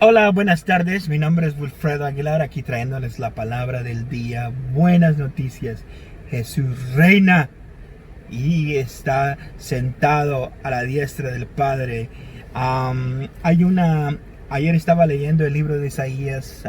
Hola, buenas tardes. Mi nombre es Wilfredo Aguilar, aquí trayéndoles la palabra del día. Buenas noticias. Jesús reina y está sentado a la diestra del Padre. Ayer estaba leyendo el libro de Isaías,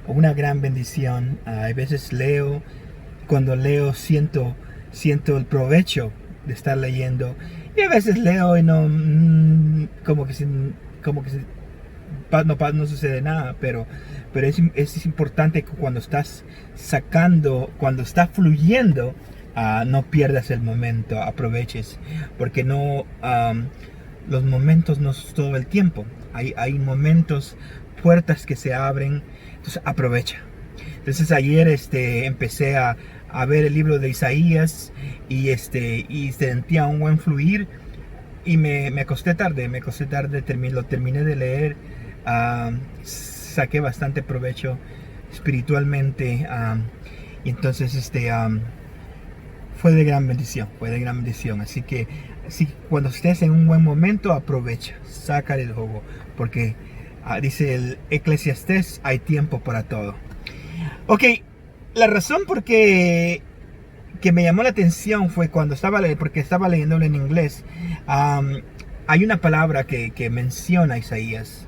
una gran bendición. A veces cuando leo siento el provecho de estar leyendo. Y a veces leo y no, como que no sucede nada, pero es importante que cuando estás cuando está fluyendo, no pierdas el momento, aproveches, porque los momentos no es todo el tiempo, hay momentos, puertas que se abren, entonces aprovecha. Entonces ayer empecé a ver el libro de Isaías y sentía un buen fluir. Y me acosté tarde, lo terminé de leer, saqué bastante provecho espiritualmente, y entonces fue de gran bendición, así que cuando estés en un buen momento, aprovecha, sácale el jugo, porque dice el Eclesiastés, hay tiempo para todo. Ok, la razón por que me llamó la atención fue porque estaba leyéndolo en inglés. Hay una palabra que menciona Isaías,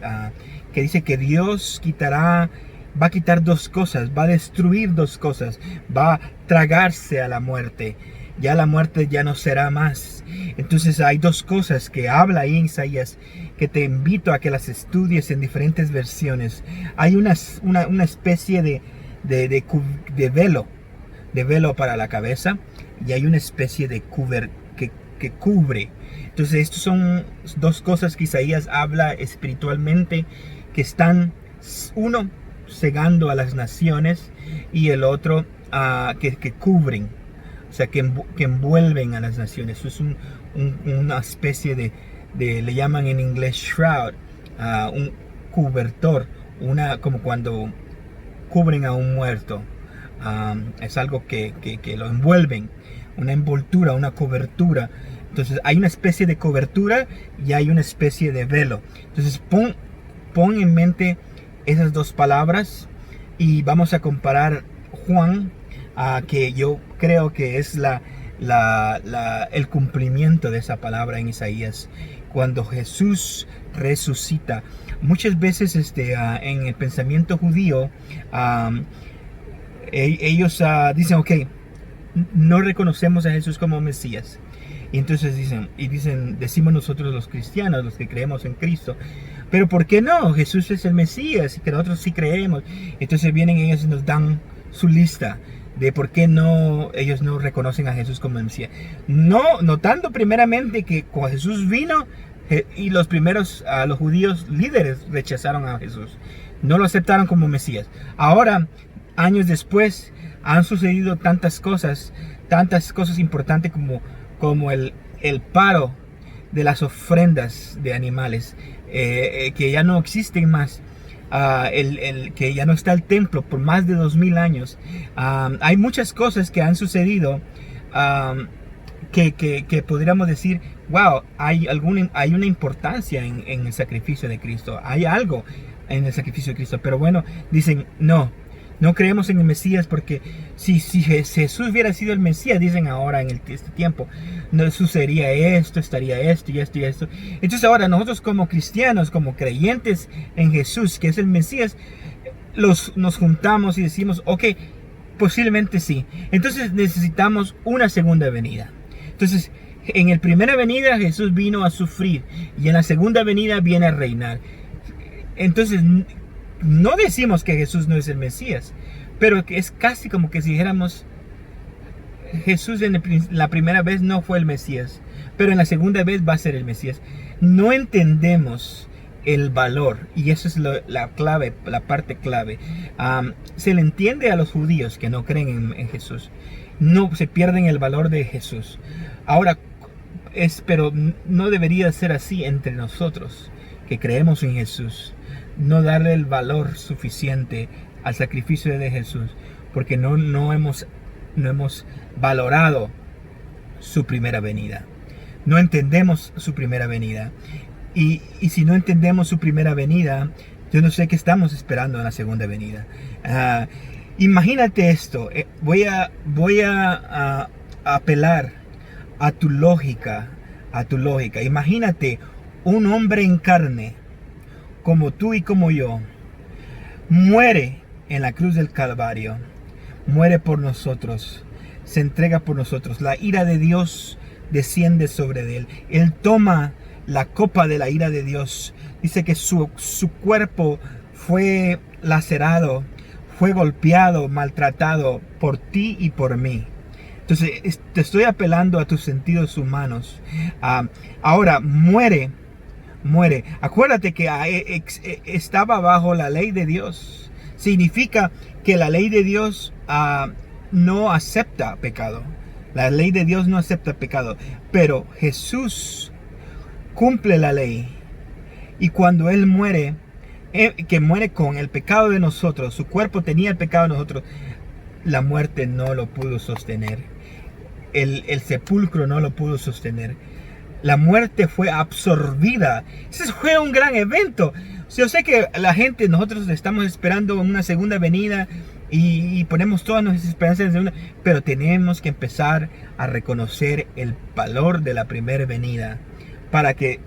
que dice que Dios va a quitar dos cosas, va a destruir dos cosas, va a tragarse a la muerte. Ya la muerte ya no será más. Entonces hay dos cosas que habla ahí en Isaías, que te invito a que las estudies en diferentes versiones. Hay una especie de velo para la cabeza, y hay una especie de que cubre. Entonces estos son dos cosas que Isaías habla espiritualmente, que están, uno cegando a las naciones y el otro que cubren, o sea, que envuelven a las naciones. Eso es una especie le llaman en inglés shroud, un cobertor, como cuando cubren a un muerto. Es algo que lo envuelven, una envoltura, una cobertura. Entonces hay una especie de cobertura y hay una especie de velo. Entonces pon en mente esas dos palabras y vamos a comparar Juan, que yo creo que es el cumplimiento de esa palabra en Isaías, cuando Jesús resucita. Muchas veces en el pensamiento judío, ellos dicen, ok, no reconocemos a Jesús como Mesías. Y entonces decimos nosotros los cristianos, los que creemos en Cristo, pero ¿por qué no? Jesús es el Mesías y que nosotros sí creemos. Entonces vienen ellos y nos dan su lista de por qué ellos no reconocen a Jesús como el Mesías. Notando primeramente que cuando Jesús vino, y los judíos líderes rechazaron a Jesús, no lo aceptaron como Mesías. Ahora, años después, han sucedido tantas cosas importantes como el paro de las ofrendas de animales, que ya no existen más, que ya no está el templo por más de 2000 años. Hay muchas cosas que han sucedido, que podríamos decir, wow, hay una importancia en el sacrificio de Cristo, hay algo en el sacrificio de Cristo, pero bueno, dicen, no creemos en el Mesías, porque si Jesús hubiera sido el Mesías, dicen ahora en este tiempo, no sucedería esto, estaría esto y esto y esto. Entonces ahora nosotros como cristianos, como creyentes en Jesús, que es el Mesías, nos juntamos y decimos, ok, posiblemente sí. Entonces necesitamos una segunda venida. Entonces, en la primera venida Jesús vino a sufrir, y en la segunda venida viene a reinar. Entonces, no decimos que Jesús no es el Mesías, pero es casi como que si dijéramos, Jesús en la primera vez no fue el Mesías, pero en la segunda vez va a ser el Mesías. No entendemos el valor, y eso es la parte clave. Se le entiende a los judíos que no creen en Jesús, no se pierden el valor de Jesús. Ahora, pero no debería ser así entre nosotros que creemos en Jesús, no darle el valor suficiente al sacrificio de Jesús, porque no hemos valorado su primera venida. No entendemos su primera venida, y si no entendemos su primera venida, Yo no sé qué estamos esperando en la segunda venida. Imagínate esto. Voy a apelar a tu lógica, a tu lógica. Imagínate un hombre en carne, como tú y como yo, muere en la cruz del Calvario, muere por nosotros, se entrega por nosotros. La ira de Dios desciende sobre él. Él toma la copa de la ira de Dios. Dice que su cuerpo fue lacerado, fue golpeado, maltratado por ti y por mí. Entonces te estoy apelando a tus sentidos humanos. Ahora muere. Acuérdate que estaba bajo la ley de Dios. Significa que la ley de Dios no acepta pecado. La ley de Dios no acepta pecado. Pero Jesús cumple la ley. Y cuando Él muere, que muere con el pecado de nosotros, su cuerpo tenía el pecado de nosotros, la muerte no lo pudo sostener. El sepulcro no lo pudo sostener. La muerte fue absorbida. Ese fue un gran evento. Yo sé que la gente, nosotros estamos esperando una segunda venida y ponemos todas nuestras esperanzas en la segunda, pero tenemos que empezar a reconocer el valor de la primera venida para que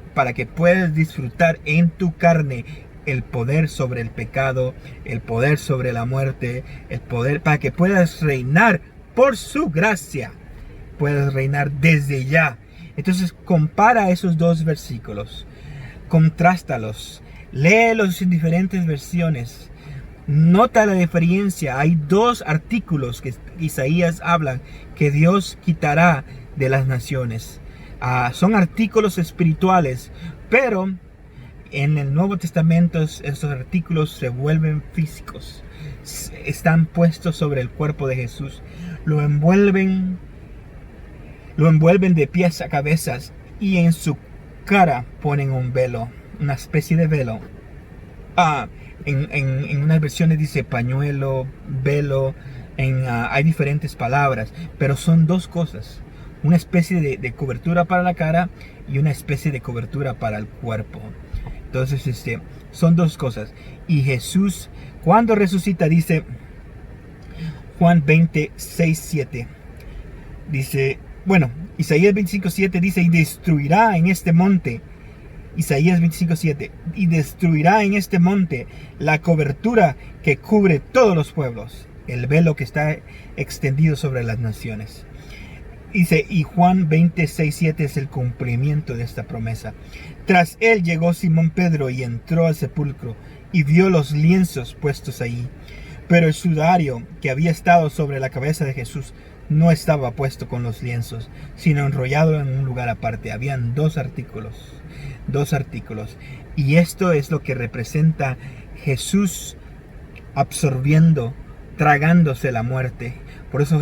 puedas disfrutar en tu carne el poder sobre el pecado, el poder sobre la muerte, el poder para que puedas reinar por su gracia, puedas reinar desde ya. Entonces compara esos dos versículos, contrástalos, léelos en diferentes versiones, nota la diferencia. Hay dos artículos que Isaías habla que Dios quitará de las naciones. Son artículos espirituales, pero en el Nuevo Testamento esos artículos se vuelven físicos, están puestos sobre el cuerpo de Jesús, lo envuelven de pies a cabezas y en su cara ponen un velo, una especie de velo. En unas versiones dice pañuelo, velo, hay diferentes palabras, pero son dos cosas. Una especie de cobertura para la cara y una especie de cobertura para el cuerpo. Entonces son dos cosas. Y Jesús cuando resucita dice Juan 26:7. Dice, bueno, Isaías 25:7 dice, y destruirá en este monte. Isaías 25:7, y destruirá en este monte la cobertura que cubre todos los pueblos, el velo que está extendido sobre las naciones. Dice, y Juan 26:7 es el cumplimiento de esta promesa. Tras él llegó Simón Pedro y entró al sepulcro y vio los lienzos puestos allí. Pero el sudario que había estado sobre la cabeza de Jesús no estaba puesto con los lienzos, sino enrollado en un lugar aparte. Habían dos artículos. Y esto es lo que representa Jesús absorbiendo, tragándose la muerte. Por eso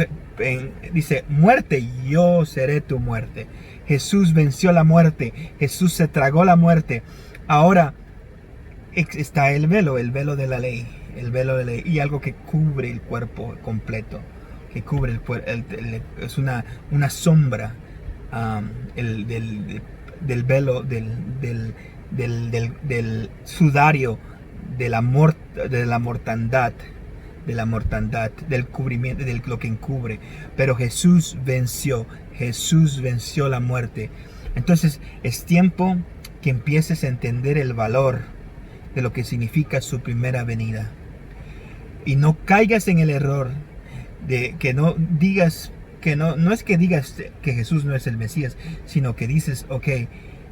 dice, muerte, yo seré tu muerte. Jesús venció la muerte. Jesús se tragó la muerte. Ahora está el velo de la ley. El velo de la ley. Y algo que cubre el cuerpo completo. Que cubre el cuerpo. Es una sombra del velo, del sudario, de la mortandad, del cubrimiento, de lo que encubre. Pero Jesús venció la muerte. Entonces es tiempo que empieces a entender el valor de lo que significa su primera venida. Y no caigas en el error de que no digas que no es que digas que Jesús no es el Mesías, sino que dices, ok,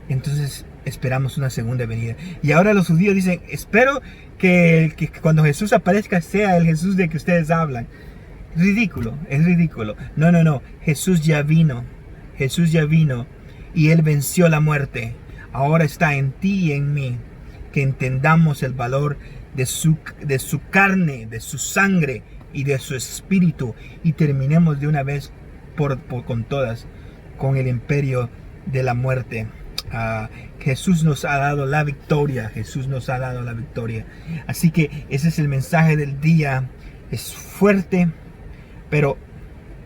entonces esperamos una segunda venida. Y ahora los judíos dicen, espero que cuando Jesús aparezca sea el Jesús de que ustedes hablan. Es ridículo. No, Jesús ya vino y Él venció la muerte. Ahora está en ti y en mí que entendamos el valor de su carne, de su sangre y de su espíritu, y terminemos de una vez con todas con el imperio de la muerte. Jesús nos ha dado la victoria. Así que ese es el mensaje del día. Es fuerte, pero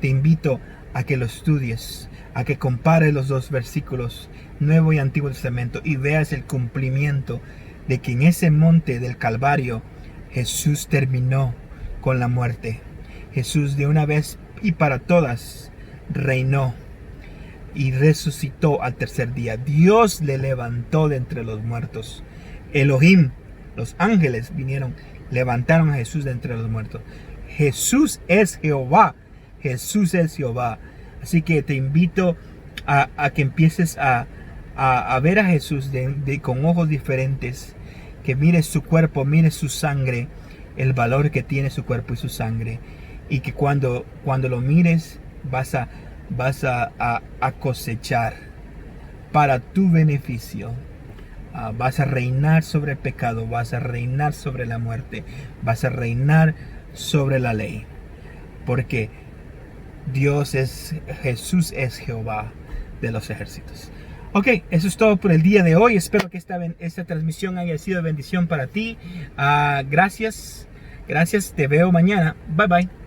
te invito a que lo estudies, a que compares los dos versículos, Nuevo y Antiguo Testamento, y veas el cumplimiento de que en ese monte del Calvario Jesús terminó con la muerte. Jesús de una vez y para todas reinó y resucitó al tercer día. Dios le levantó de entre los muertos. Elohim, los ángeles vinieron, levantaron a Jesús de entre los muertos. Jesús es Jehová. Jesús es Jehová. Así que te invito a que empieces a ver a Jesús con ojos diferentes. Que mires su cuerpo, mires su sangre, el valor que tiene su cuerpo y su sangre. Y que cuando lo mires vas a cosechar para tu beneficio. Vas a reinar sobre el pecado, vas a reinar sobre la muerte, vas a reinar sobre la ley. Porque Jesús es Jehová de los ejércitos. Ok, eso es todo por el día de hoy. Espero que esta transmisión haya sido de bendición para ti. Gracias, te veo mañana. Bye bye.